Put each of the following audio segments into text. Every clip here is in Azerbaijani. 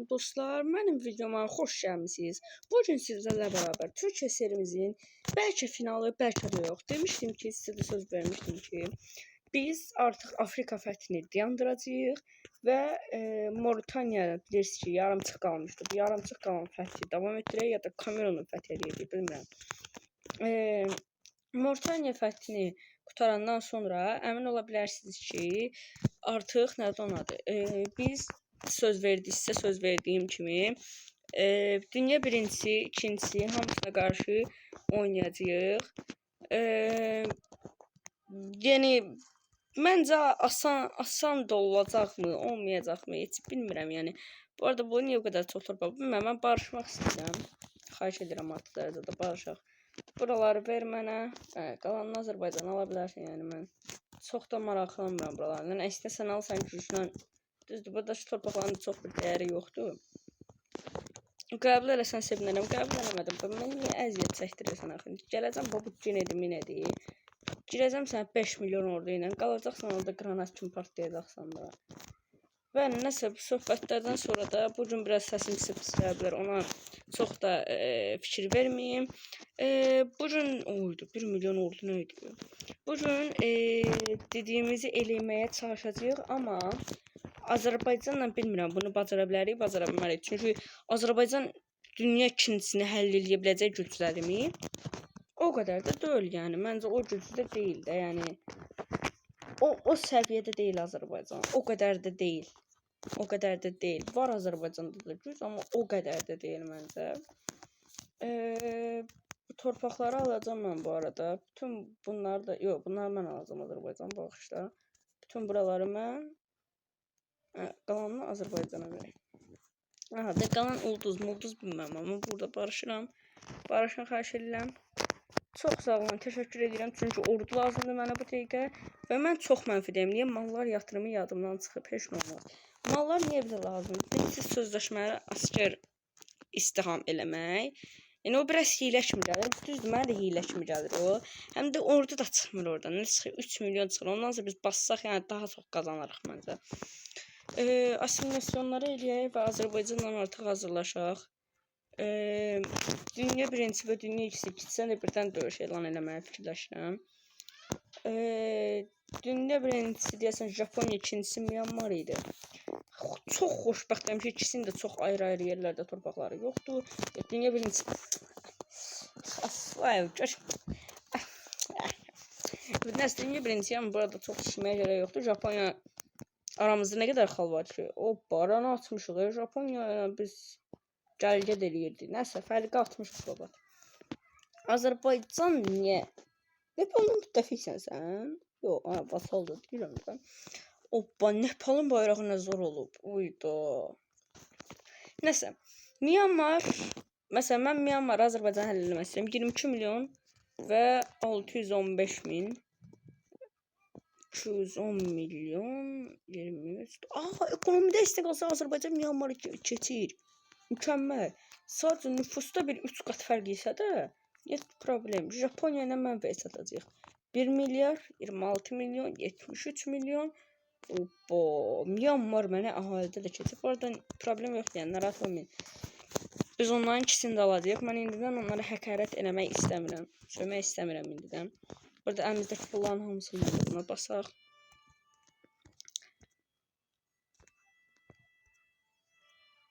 Salam dostlar, mənim videoma xoş gəlmisiniz. Bu gün sizlərlə bərabər Türkiyə serimizin bəlkə finalı, bəlkə də yox. Demişdim ki, sizə də söz vermişdim ki, biz artıq Afrika fəthini dayandıracağıq və Moritaniya bilirsiniz ki, yarımçıq qalmışdı. Bu yarımçıq qalan fəthi davam etdirək ya da Kamerunu fəth edəcəyik, bilmirəm. Moritaniya fəthini qutarandan sonra əmin ola bilərsiniz ki, artıq nədir onadır? Biz söz verdiksə söz verdiyim kimi dünya birincisi, ikincisi hamısına qarşı oynayacağıq. Yəni məncə asan da olacaqmı, olmayacaqmı heç bilmirəm. Yəni bu arada bu niyə o qədər çox torpaq? Bilmirəm, mən barışmaq istəyirəm. Xahiş edirəm artıq dərəcədə barışaq. Buraları ver mənə. Qalanını Azərbaycan ala bilərsən. Yəni mən çox da maraqlanmıram buralardan. Yəni istəsən alsan güclə. Düzdür, buradakı torpaqların çox bir dəyəri yoxdur. Qəbul eləsən sevinərəm. Qəbul eləmədim. Mən niyə əziyyət çəkdirirsən axı? Gələcəm bu nedir? Girəcəm sənə 5 milyon ordu ilə. Qalacaqsan orada qranat kimi partlayacaqsan bura. Və nəsə bu söhbətlərdən sonra da bu gün biraz səsim sıxıla bilər. Ona çox da fikir verməyim. Bu gün 1 milyon ordu nə idi? Bu gün dediyimizi eləməyə çalışacağıq, amma Azərbaycanla bilmirəm bunu bacara bilərik, bacara bilmərik. Çünki Azərbaycan dünya ikincisini həll edə biləcək güclərimi o qədər də deyil, yəni məncə o gücdə deyil də, yəni o səviyyədə deyil Azərbaycan. O qədər də deyil. O qədər də deyil. Var Azərbaycanda da güc, amma o qədər də deyil məncə. Torpaqları alacağam mən bu arada. Bütün bunları da, yox, bunları mən alacağam Azərbaycan baxışda. Bütün buraları mən qalanını Azərbaycana verək. Aha, da qalan ulduz bilməm, amma burada barışıram. Barışın xahiş edirəm. Çox sağ olun, təşəkkür edirəm. Çünki ordu lazımdır mənə bu dəqiqə. Və mən çox mənfidəyim. Niyə? Mallar yatırımı yadımdan çıxıb, heç nə olmaz. Mallar niyə bizə lazımdır? Birincisi sözləşmələri asker istiham eləmək. Yəni o biraz hiylə kimi gəlir. Düzdür, mənə də hiylə kimi gəlir o. Həm də ordu da çıxmır oradan. Nə çıxır? 3 milyon çıxır. Ondan sonra biz bassaq, yəni daha çox qazanarıq məncə. Assimilasyonları eləyək və Azərbaycanla artıq hazırlaşaq. Dünya birincisi və dünya ikisi gitsən də birdən döyüş elan eləməyə fikirləşirəm. Dünya birincisi deyəsən Japoniya, ikincisi Myanmar idi. Çox xoşbəxtəm ki, ikisinin də çox ayrı-ayrı yerlərdə torpaqları yoxdur. Dünya birincisi... Nəsə, dünya birincisi, amma burada çox işləməyə görə yoxdur. Japoniya aramızda nə qədər xal var ki, o baranı açmışıq. Japoniya biz gəl-gəd eləyirdik. Nəsə, fərqi atmışıq baba. Azərbaycan niyə? Nepalın müttəfiqsən sən? Yox, basaldır, deyirəm sən. Hoppa, Nepalın bayrağı nə zor olub. Uyda. Nəsə, Myanmar, məsələn, mən Myanmar, Azərbaycan həll eləmək istəyirəm. 22 milyon və 615 min. 210 milyon 23. Ekonomide istek olsa Azərbaycan Myanmarı keçir. Mükəmməl. Sadəcə nüfusda bir 3 qat fərq isə də heç problem. Japoniya ilə mən vəs atacağıq. 1 milyar 26 milyon 73 milyon. Hoppa. Myanmar mənə əhalidə də keçir. Bu arada problem yoxdur, yəni narahat olmayın. Biz onların ikisini də alacağıq. Mən indidən onlara həqarət eləmək istəmirəm. Söymək istəmirəm indidən. Burada əlimizdəki pulların hamısını buna basaq.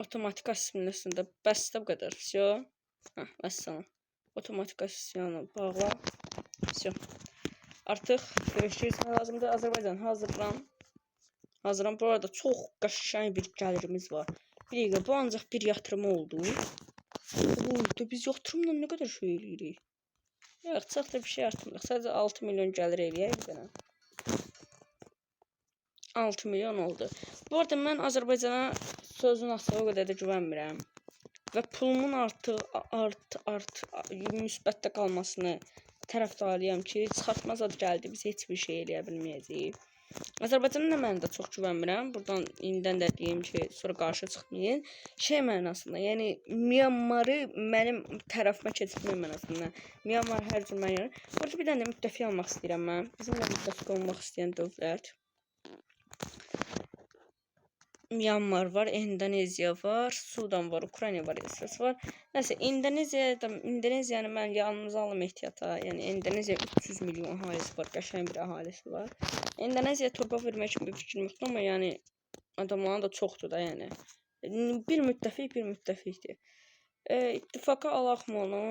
Otomatik assimilyasiyonda bəs də bu qədər. Всё. Vəssalam. Otomatik assimilyasiyonu bağla. Всё. Artıq görüşürüz. Lazımdır. Azərbaycan hazıram. Bu arada çox qəşəng bir gəlirimiz var. Bir dəqiqə, bu ancaq bir yatırımı oldu. Biz yatırımla nə qədər şey eləyirik? Yox, çox da bir şey artırmırıq. Sadəcə 6 milyon gəlir eləyək bizə. 6 milyon oldu. Bu arada mən Azərbaycana sözün açığı o qədər də güvənmirəm. Və pulumun müsbətdə qalmasını tərəfdarıyam ki, çıxartmaz ad gəldi, biz heç bir şey eləyə bilməyəcəyik. Azərbaycana mən də çox güvənmirəm. Buradan indidən də deyim ki, sonra qarşı çıxmayın. Şey mənasında, yəni Myanmarı mənim tərəfimə keçirmək mənasında. Myanmar hər cür mənə görə. Burada bir dənə müttəfiq almaq istəyirəm mən. Bizimlə müttəfiq olmaq istəyən dövlət. Myanmar var, Endoneziya var, Sudan var, Ukrayna var, İsrail var. Nəsə İndoneziyanı mən yanımıza alım ehtiyata. Yəni Endoneziya 300 milyon əhalisi var, qəşəng bir əhalisi var. Endoneziya torpaq vermək kimi bir fikrim yoxdur, amma yəni adamların da çoxdur da yəni. Bir müttəfiqdir. İttifaqa alaq mı onu?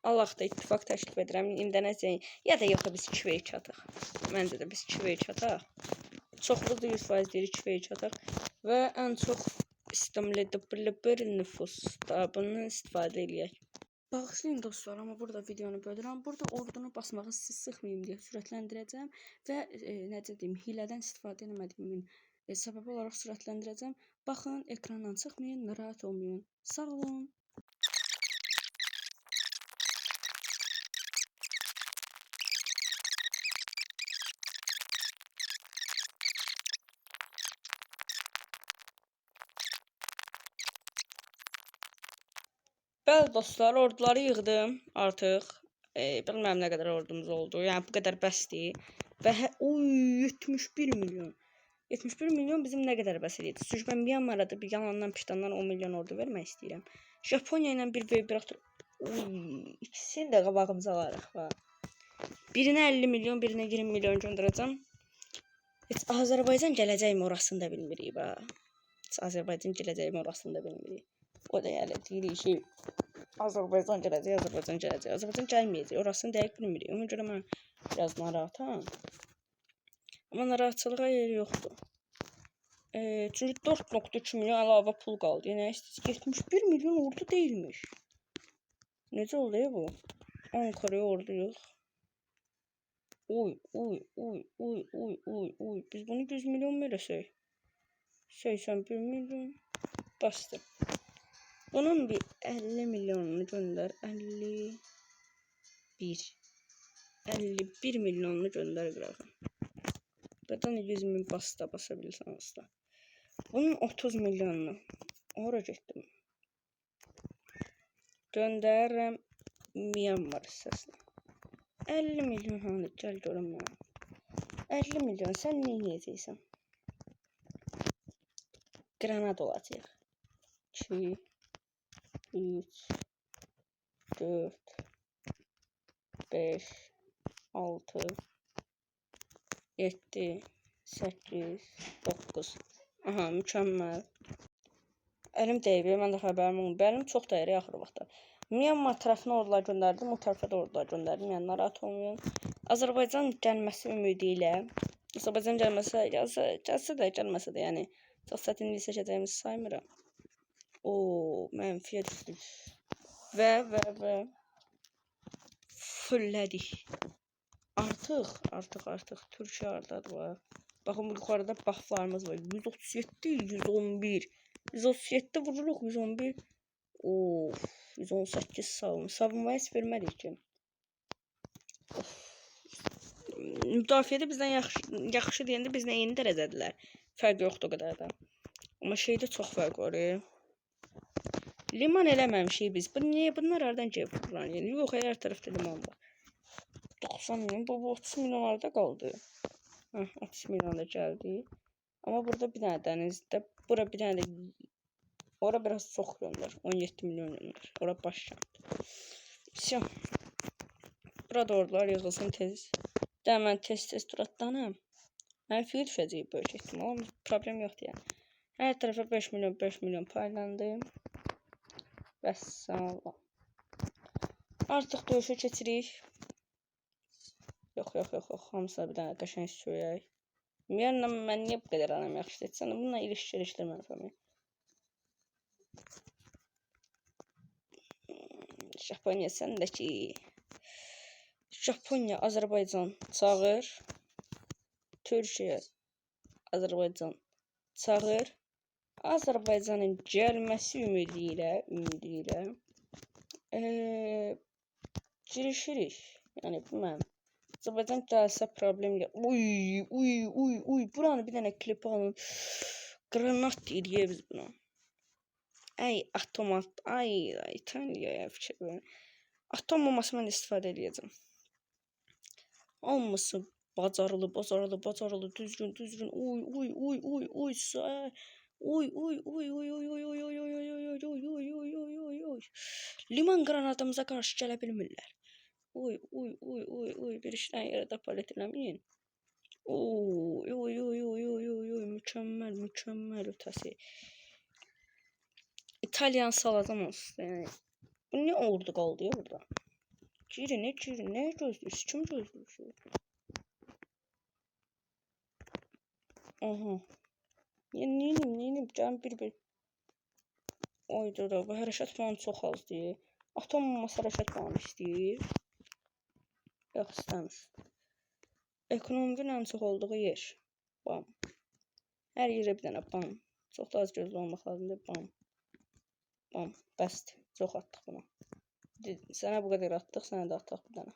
Allah da ittifaq təklif edirəm. İndoneziya ya da yox biz Kivəyə çataq. Məncə də biz Kivəyə çataq. Çoxluqda 100% deyirik Kivəyə çataq və ən çox istimli bir nüfusda bundan istifadə eləyək. Bağışlayın dostlar, amma burada videonu bölürəm. Burada ordunu basmağı siz sıxmayayım deyə sürətləndirəcəm və necə deyim, hilədən istifadə etmədiyimin səbəbi olaraq sürətləndirəcəm. Baxın, ekrandan çıxmayın, narahat olmayın. Sağ olun. Bəli dostlar, orduları yığdım artıq. Bilmirəm nə qədər ordumuz oldu. Yəni bu qədər bəsdir. Və 71 milyon. 71 milyon bizim nə qədər bəs edir? Çünki mən Myanmar'a da bir yalandan piştandan 10 milyon ordu vermək istəyirəm. Japoniya ilə bir vibrator. İkisini də qabağımıza alarıq. Birinə 50 milyon, birinə 20 milyon göndərəcəm. Heç Azərbaycan gələcəyimi orasını da bilmirik. Heç Azərbaycan gələcəyimi orasını da bilmirik. O da yəni deyirik ki, Azərbaycan gələcək. Azərbaycan gəlməyəcək. Orasını dəqiq bilmirik. Ona görə mən biraz narahatam. Amma narahatçılığa yeri yoxdur. Çünki 4.2 milyon əlavə pul qaldı. Yəni 71 milyon ordu deyilmiş. Necə oluyor bu? Ankara'ya ordu yox. Uy. Biz bunu 100 milyon mu eləsək? 81 milyon. Bastı. Bunun bir 50 milyonunu gönder. 51 milyonunu gönder qırağa. Buradan 100 min basabilirsiniz da. Bunun 30 milyonunu. Ora getdim. Göndərirəm Myanmar hissəsinə. 50 milyon hanı? Gəl görüm mənə. 50 milyon sən nə edəcəksən? Granat olacaq. 2 3 4 5 6 7 8 9. Aha, mükəmməl. Əlim deyib, mən də xəbərim oldu. Əlim çox dəyəri axır vaxtda. Myanmar tərəfinə ordular göndərdim, o tərəfə də ordular göndərdim. Yəni narahat olmayın. Azərbaycan gəlməsi ümidi ilə, Azərbaycan gəlməsə də, gəlməsə də, yəni çox çətinlik çəkəcəyimizi saymıram. Mənfiyə düşdük. Və fullədik. Artıq Türkiyə hardadır var. Baxın bu yuxarıda baxlarımız var. 137, 111. 137 vururuq, 111. 118 savunmaya heç vermədik ki. Müdafiədə bizdən yaxşı deyəndə bizdən eyni dərəcədilər. Fərq yoxdur o qədər də. Amma şeydə çox fərq var. Liman eləməmişik biz. Niyə bunlar hardan gəlib vurulan? Yəni yox, hər tərəfdə liman var. 90 milyon, bu 30 milyonlarda qaldı. 30 milyonda gəldi. Amma burada bir dənə dənizdə, bura bir dənə də, ora biraz çox göndər. 17 milyon göndər. Ora başlandı. Burada ordular yığılsın tez. Mən tez duratdanım. Mən fiil düşəcəyim böyük ehtimal. Problem yoxdur yəni. Hər tərəfə 5 milyon paylandı. Vəssalam. Artıq döyüşə keçirik. Yox. Hamısı bir dənə qəşəng söyləyək. Ümumiyyətlə mən niyə bu qədər adam yaxşı etsən? Bununla ilişdirməm. Japoniya səndəki. Japoniya, Azərbaycan çağır. Türkiyə, Azərbaycan çağır. Azərbaycanın gəlməsi ümidi ilə girişirik. Yəni bilməm. Azərbaycan gəlsə problem yox. Uy. Buranı bir dənə klip alın. Granat eləyə biz buna. Atomat. İtaliyaya fikir verin. Atom bombasından istifadə edəcəm. Olması bacarılı, düzgün. Uy. Oy oy oy oy oy oy oy oy oy oy oy oy oy oy oy oy oy. Liman qranatımıza qarşı gələ bilmirlər. Oy oy oy oy oy bir işdən yerə də palet eləməyin. Oy oy oy oy oy oy oy mükəmməl mükəmməl ötəsi. İtalyan salatam olsun. Yəni bu nə ordu qaldı ya burada? Girin, nə gözlüyürsünüz? Kim gözlüyürsünüz? Aha. Yəni neynim gəlin bir. Oyda da bu hərəkət puanı çox azdır. Atom olmasa hərəkət puanı istəyir. Yox, istəmir. Ekonominin ən çox olduğu yer. Bam. Hər yerə bir dənə bam. Çox da az gözlü olmaq lazımdır. Bam. Bam. Bəsdir. Çox atdıq buna. Sənə bu qədər atdıq, sənə də atdıq bir dənə.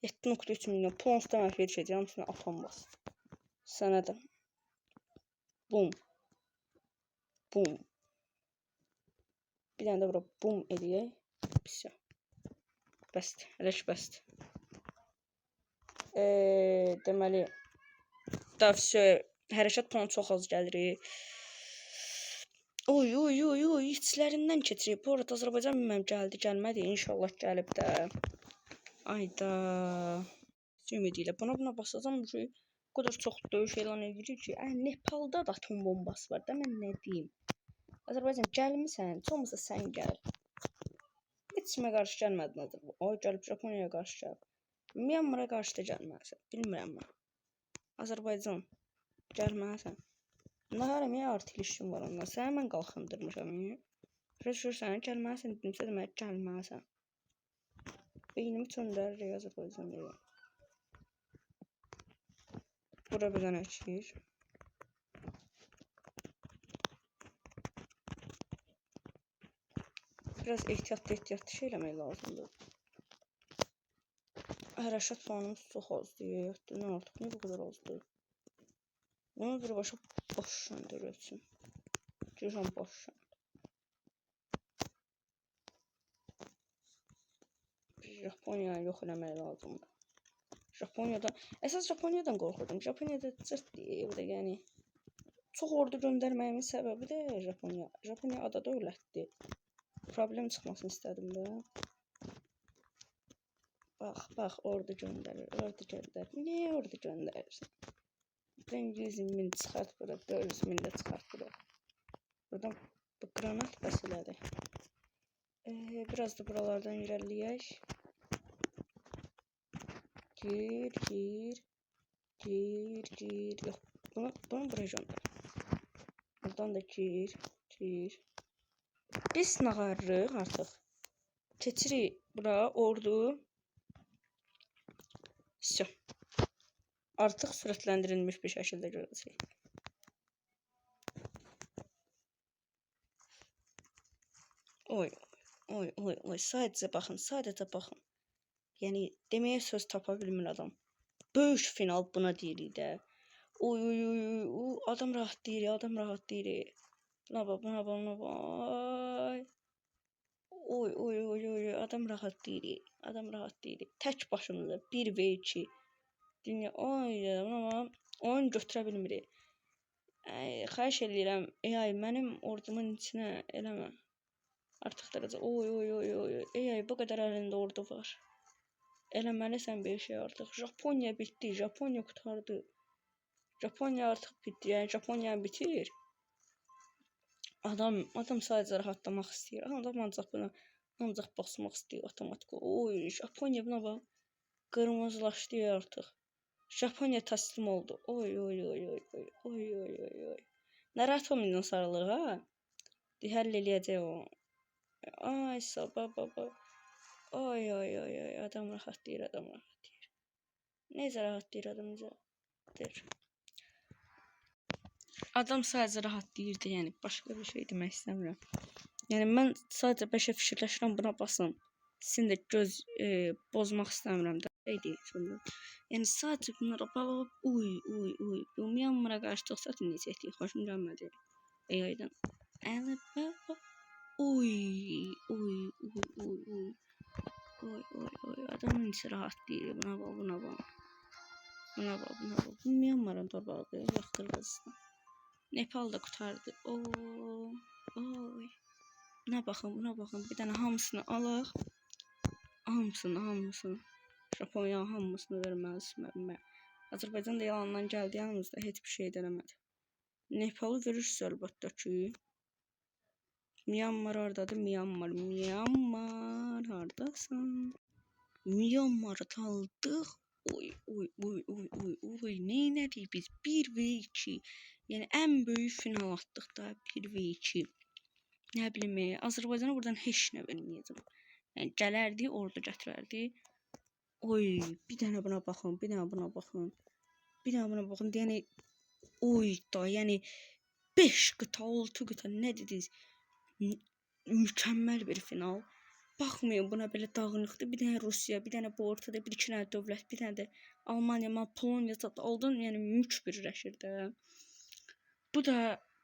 7.3 milyon. Plons demək verəcəyəm, sənə atom bas. Sənə də. Bum. Bum. Bir dənə də bura bum eləyək. Pis. Bəsdir. Elə ki bəsdir. Deməli da hərəkət puanı çox az gəlir. Oy oy oy oy içlərindən keçirib. Bu arada Azərbaycan bilməm gəldi, gəlmədi. İnşallah gəlib də. Ayda. Ümid ilə buna basacağam ki, o qədər çox döyüş elan edilir ki, Nepalda da atom bombası var da mən nə deyim. Azərbaycan gəlmisən, çoxmusa sən gəl. Heç kimə qarşı gəlmədin Azərbaycan. O gəlib Japoniyaya qarşı gəlib. Myanmara qarşı da gəlməlisən. Bilmirəm mən. Azərbaycan gəlməlisən. Nahara niyə artıq işim var ondan? Səni mən qalxındırmışam. Rəşur sənə gəlməlisən dedimsə demək gəlməlisən. Beynimi çöndəririk Azərbaycan deyə. Bura bir dənə çəkir. Biraz ehtiyatlı şey eləmək lazımdır. Hərəkət puanımız çox azdır. Nə artıq, niyə bu qədər azdır? Bunu birbaşa boş şöndürülsün. Görürəm boş şöndür. Japoniyanı yox eləmək lazımdır. Əsas Japoniyadan qorxurdum. Japoniyada cırtdır. O da yəni çox ordu göndərməyimin səbəbi də Japoniya. Japoniya ada dövlətdir. Problem çıxmasını istədim də. Bax, ordu göndərir. Niyə ordu göndərirsən? Ben 100.000 çıxart bura, 400.000 də çıxart bura. Buradan bu granat bəs elədi. Biraz da buralardan irəliləyək. Gir. Yox, bunu buraya göndər. Buradan da gir. Biz nağarırıq artıq. Keçirik bura, ordu. Artıq sürətləndirilmiş bir şəkildə görəcək. Oy, sadəcə baxın. Yəni, deməyə söz tapa bilmir adam. Böyük final buna deyirik də. Oy, adam rahat deyirik. Buna bax. Oy, adam rahat deyirik. Tək başımıza 1v2. Dünya, oyun götürə bilmirik. Xahiş edirəm, mənim ordumun içinə eləmə. Artıq dərəcə, oy, bu qədər əlində ordu var. Eləməlisən bir şey artıq. Japoniya bitdi, Japoniya qutardı. Japoniya artıq bitdi, yəni Japoniyanı bitir. Adam sadəcə rahatlamaq istəyir. Adam ancaq basmaq istəyir avtomatik. Oy, Japoniya buna bax. Qırmızılaşdı artıq. Japoniya təslim oldu. Oy. Narahat olmayın sarılıq ha. Həll eləyəcək o. Ay baba. Oy. Adam rahat deyir. Necə rahat deyir adam deyir. Adam sadəcə rahat deyirdi, yəni başqa bir şey demək istəmirəm. Yəni mən sadəcə bəşə fikirləşirəm buna basım. Sizin də göz bozmaq istəmirəm də. Yəni sadəcə bunlara bax, oy. Myanmara qarşı çox çətin necəkdir, xoşum gəlmədi. AI-dan. Oy. Adamın içi rahat deyil. Buna bax. Bu Myanmarın torpağıdır, yaxdır Qazıstan. Nepal da qurtardı. Oy. Buna baxın. Bir dənə hamısını alaq. Hamısını. Japoniyanın hamısını verməlisiniz. Azərbaycan da yalandan gəldi yanımızda, heç bir şey eləmədi. Nepalı görürsüz əlbəttə ki. Myanmar hardadır? Myanmar hardasan? Myanmar'ı aldıq. Oy. Neynədik biz? 1v2. Yəni ən böyük final atdıq da 1v2. Nə bilim, Azərbaycana buradan heç nə verməyəcəm. Yəni gələrdi, ordu gətirərdi. Oy, bir dənə buna baxın. Yəni yəni 5 qıta, 6 qıta nə dediniz? Mükəmməl bir final. Baxmayın buna belə dağınıqdır. Bir dənə Rusiya, bir dənə bu ortada bir iki dənə dövlət, bir dənə də Almaniya, Polonya aldın, yəni mülk birləşirdi. Bu da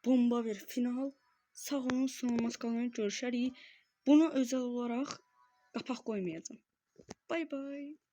bomba bir final. Sağ olun, salamat qalın, görüşərik. Bunu özəl olaraq qapaq qoymayacağım. Bye.